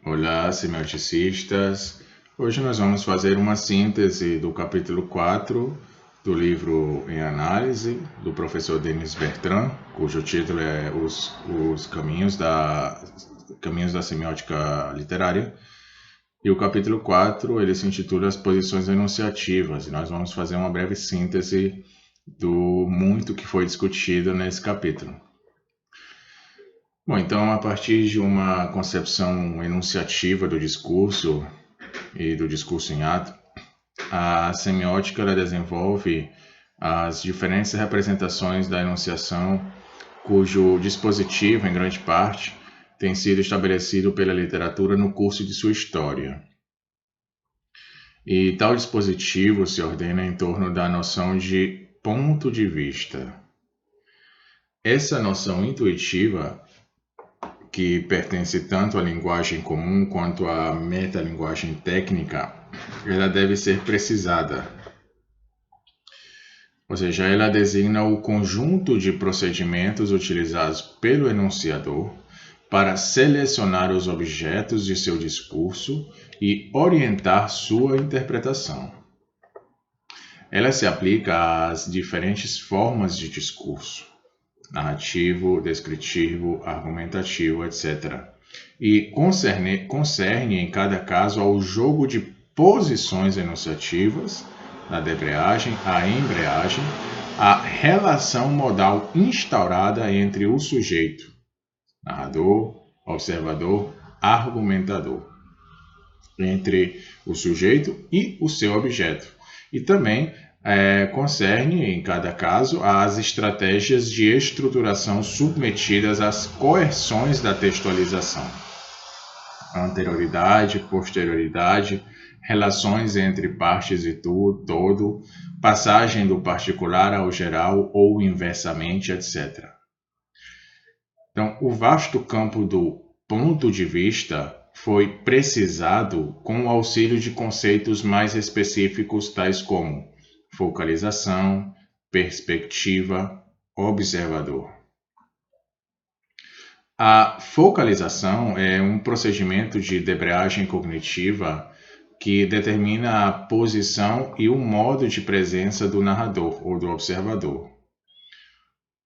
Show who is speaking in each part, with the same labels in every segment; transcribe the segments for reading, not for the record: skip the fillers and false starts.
Speaker 1: Olá, semioticistas! Hoje nós vamos fazer uma síntese do capítulo 4 do livro Em Análise, do professor Denis Bertrand, cujo título é Os Caminhos da Semiótica Literária. E o capítulo 4 ele se intitula As Posições Enunciativas, e nós vamos fazer uma breve síntese do muito que foi discutido nesse capítulo. Bom, então, a partir de uma concepção enunciativa do discurso e do discurso em ato, a semiótica ela desenvolve as diferentes representações da enunciação, cujo dispositivo, em grande parte, tem sido estabelecido pela literatura no curso de sua história. E tal dispositivo se ordena em torno da noção de ponto de vista. Essa noção intuitiva, que pertence tanto à linguagem comum quanto à metalinguagem técnica, ela deve ser precisada. Ou seja, ela designa o conjunto de procedimentos utilizados pelo enunciador para selecionar os objetos de seu discurso e orientar sua interpretação. Ela se aplica às diferentes formas de discurso: narrativo, descritivo, argumentativo, etc. E concerne em cada caso ao jogo de posições enunciativas, a debreagem, a embreagem, a relação modal instaurada entre o sujeito, narrador, observador, argumentador, entre o sujeito e o seu objeto, e também concerne, em cada caso, às estratégias de estruturação submetidas às coerções da textualização. Anterioridade, posterioridade, relações entre partes e todo, passagem do particular ao geral ou inversamente, etc. Então, o vasto campo do ponto de vista foi precisado com o auxílio de conceitos mais específicos, tais como focalização, perspectiva, observador. A focalização é um procedimento de debreagem cognitiva que determina a posição e o modo de presença do narrador ou do observador.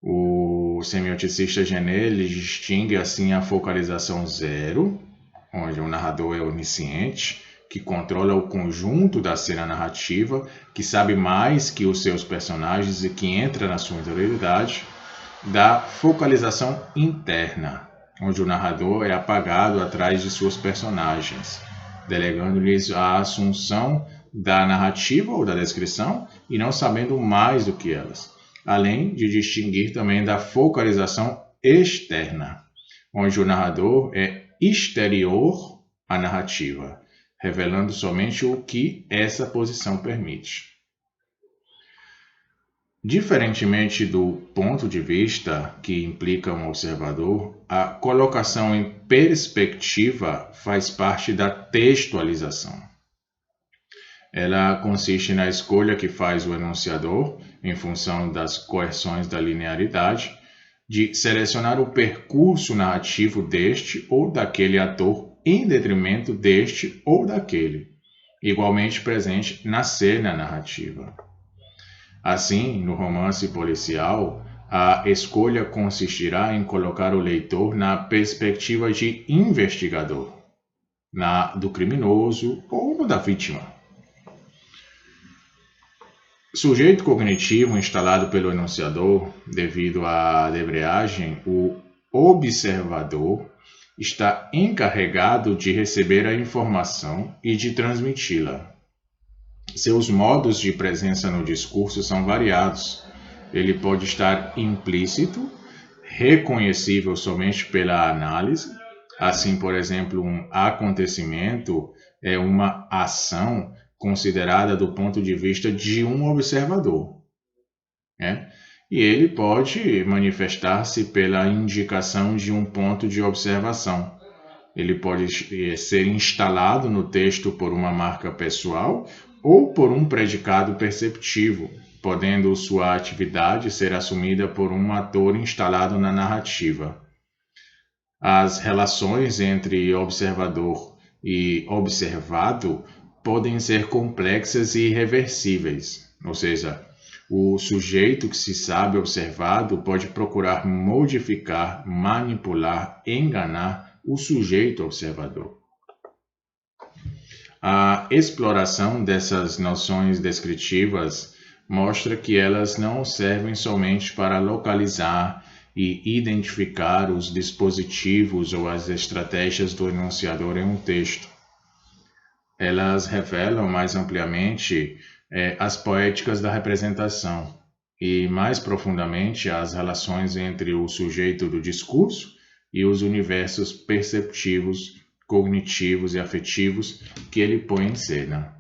Speaker 1: O semioticista Genet distingue assim a focalização zero, onde o narrador é onisciente, que controla o conjunto da cena narrativa, que sabe mais que os seus personagens e que entra na sua interioridade, da focalização interna, onde o narrador é apagado atrás de suas personagens, delegando-lhes a assunção da narrativa ou da descrição e não sabendo mais do que elas, além de distinguir também da focalização externa, onde o narrador é exterior à narrativa, revelando somente o que essa posição permite. Diferentemente do ponto de vista, que implica um observador, a colocação em perspectiva faz parte da textualização. Ela consiste na escolha que faz o enunciador, em função das coerções da linearidade, de selecionar o percurso narrativo deste ou daquele ator em detrimento deste ou daquele, igualmente presente na cena narrativa. Assim, no romance policial, a escolha consistirá em colocar o leitor na perspectiva de investigador, na do criminoso ou da vítima. Sujeito cognitivo instalado pelo enunciador, devido à debreagem, o observador está encarregado de receber a informação e de transmiti-la. Seus modos de presença no discurso são variados. Ele pode estar implícito, reconhecível somente pela análise. Assim, por exemplo, um acontecimento é uma ação considerada do ponto de vista de um observador, né? E ele pode manifestar-se pela indicação de um ponto de observação. Ele pode ser instalado no texto por uma marca pessoal ou por um predicado perceptivo, podendo sua atividade ser assumida por um ator instalado na narrativa. As relações entre observador e observado podem ser complexas e irreversíveis, ou seja, o sujeito que se sabe observado pode procurar modificar, manipular, enganar o sujeito observador. A exploração dessas noções descritivas mostra que elas não servem somente para localizar e identificar os dispositivos ou as estratégias do enunciador em um texto. Elas revelam mais ampliamente as poéticas da representação e, mais profundamente, as relações entre o sujeito do discurso e os universos perceptivos, cognitivos e afetivos que ele põe em cena.